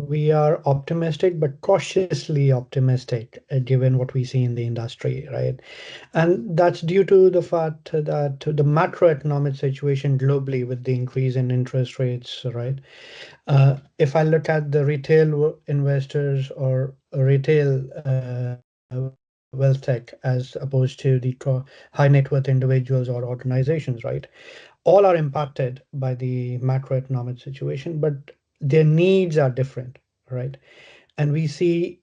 we are optimistic, but cautiously optimistic, given what we see in the industry, right? And that's due to the fact that the macroeconomic situation globally with the increase in interest rates, right? If I look at the retail investors or retail wealth tech as opposed to the high net worth individuals or organizations, right? All are impacted by the macroeconomic situation, but their needs are different, right? And we see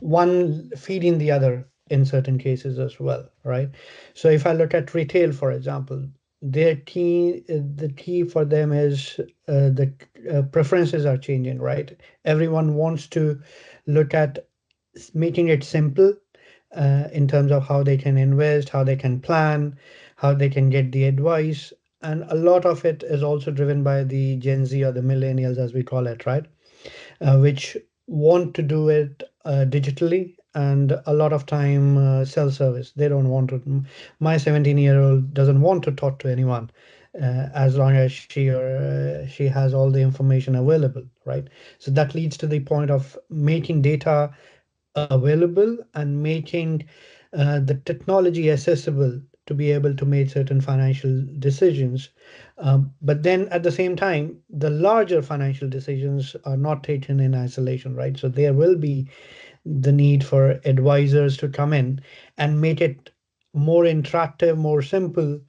one feeding the other in certain cases as well, right? So if I look at retail, for example, the key for them is the preferences are changing, right? Everyone wants to look at making it simple in terms of how they can invest, how they can plan, how they can get the advice. And a lot of it is also driven by the Gen Z or the millennials, as we call it, right? Which want to do it digitally and a lot of time self-service. They don't want to. My 17-year-old doesn't want to talk to anyone as long as she has all the information available, right? So that leads to the point of making data available and making the technology accessible to be able to make certain financial decisions. But then at the same time, the larger financial decisions are not taken in isolation, right? So there will be the need for advisors to come in and make it more interactive, more simple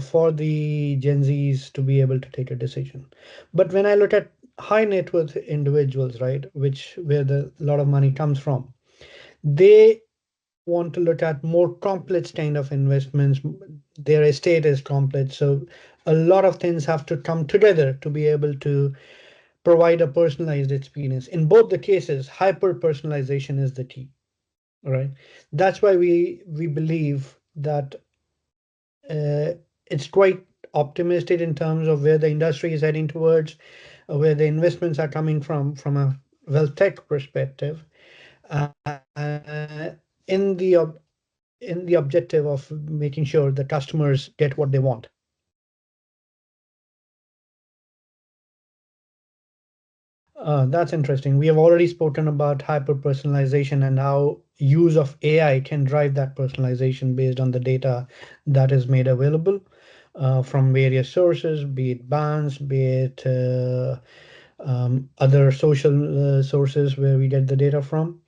for the Gen Zs to be able to take a decision. But when I look at high net worth individuals, right, which where the lot of money comes from, they want to look at more complex kind of investments. Their estate is complex, so a lot of things have to come together to be able to provide a personalized experience. In both the cases, hyper personalization is the key. All right, that's why we believe that it's quite optimistic in terms of where the industry is heading towards, where the investments are coming from a wealth tech perspective, in the objective of making sure the customers get what they want. That's interesting. We have already spoken about hyper personalization and how use of AI can drive that personalization based on the data that is made available from various sources, be it banks, be it other social sources where we get the data from.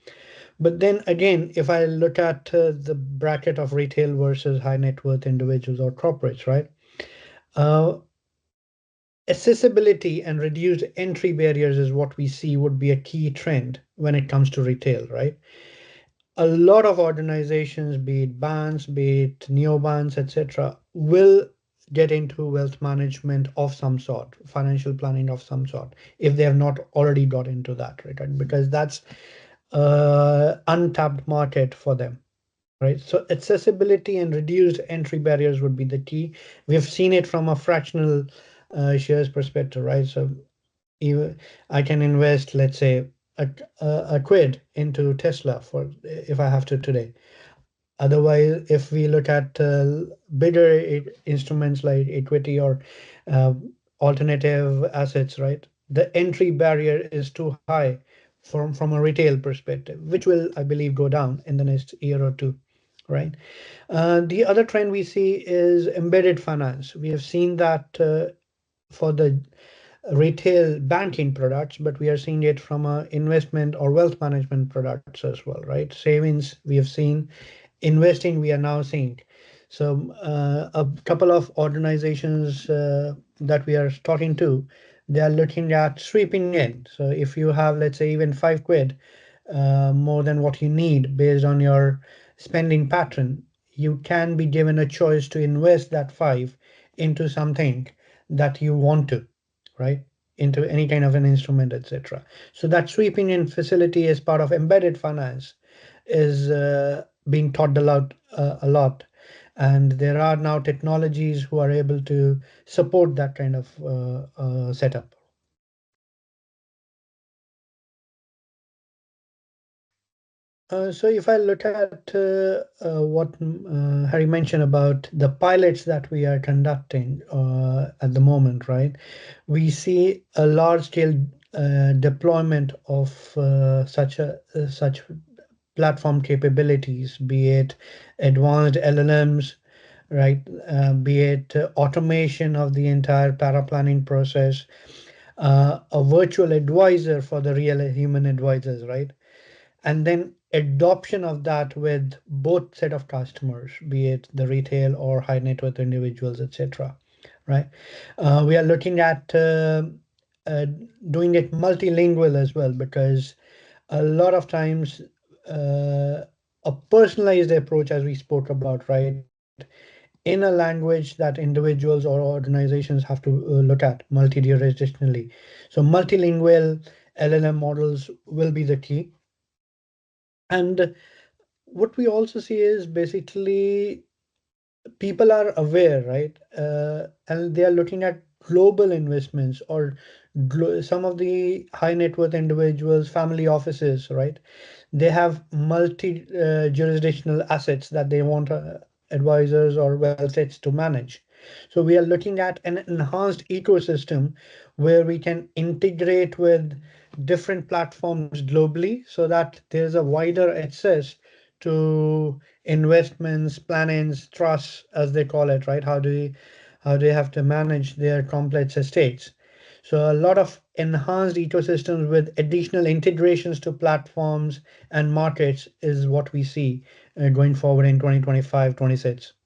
But then again, if I look at the bracket of retail versus high net worth individuals or corporates, right? Uh, Accessibility and reduced entry barriers is what we see would be a key trend when it comes to retail, right? A lot of organizations, be it banks, be it neobanks, etc., will get into wealth management of some sort, financial planning of some sort, if they have not already got into that, right? Because that's untapped market for them, right? So accessibility and reduced entry barriers would be the key. We've seen it from a fractional shares perspective, right? So I can invest, let's say, a quid into Tesla for if I have to today. Otherwise, if we look at bigger instruments like equity or uh, alternative assets, right? The entry barrier is too high from a retail perspective, which will, I believe, go down in the next year or two, right? The other trend we see is embedded finance. We have seen that for the retail banking products, but we are seeing it from a investment or wealth management products as well, right? Savings we have seen, investing we are now seeing. So a couple of organizations that we are talking to, they are looking at sweeping in. So if you have, let's say, even 5 quid more than what you need based on your spending pattern, you can be given a choice to invest that five into something that you want to, right? Into any kind of an instrument, etc. So that sweeping in facility as part of embedded finance is being taught a lot, and there are now technologies who are able to support that kind of setup. So if I look at what Harry mentioned about the pilots that we are conducting at the moment, right? We see a large scale deployment of such platform capabilities, be it advanced LLMs, right? Be it automation of the entire paraplanning process, a virtual advisor for the real human advisors, right? And then adoption of that with both set of customers, be it the retail or high net worth individuals, etc. Right? We are looking at uh, doing it multilingual as well, because a lot of times a personalized approach, as we spoke about, right, in a language that individuals or organizations have to look at multi-jurisdictionally. So multilingual LLM models will be the key. And what we also see is basically people are aware, right? And they are looking at global investments or some of the high net worth individuals, family offices, right? They have multi jurisdictional assets that they want advisors or wealth sets to manage. So we are looking at an enhanced ecosystem where we can integrate with different platforms globally so that there's a wider access to investments, plannings, trusts, as they call it, right? How they have to manage their complex estates. So a lot of enhanced ecosystems with additional integrations to platforms and markets is what we see going forward in 2025, 26.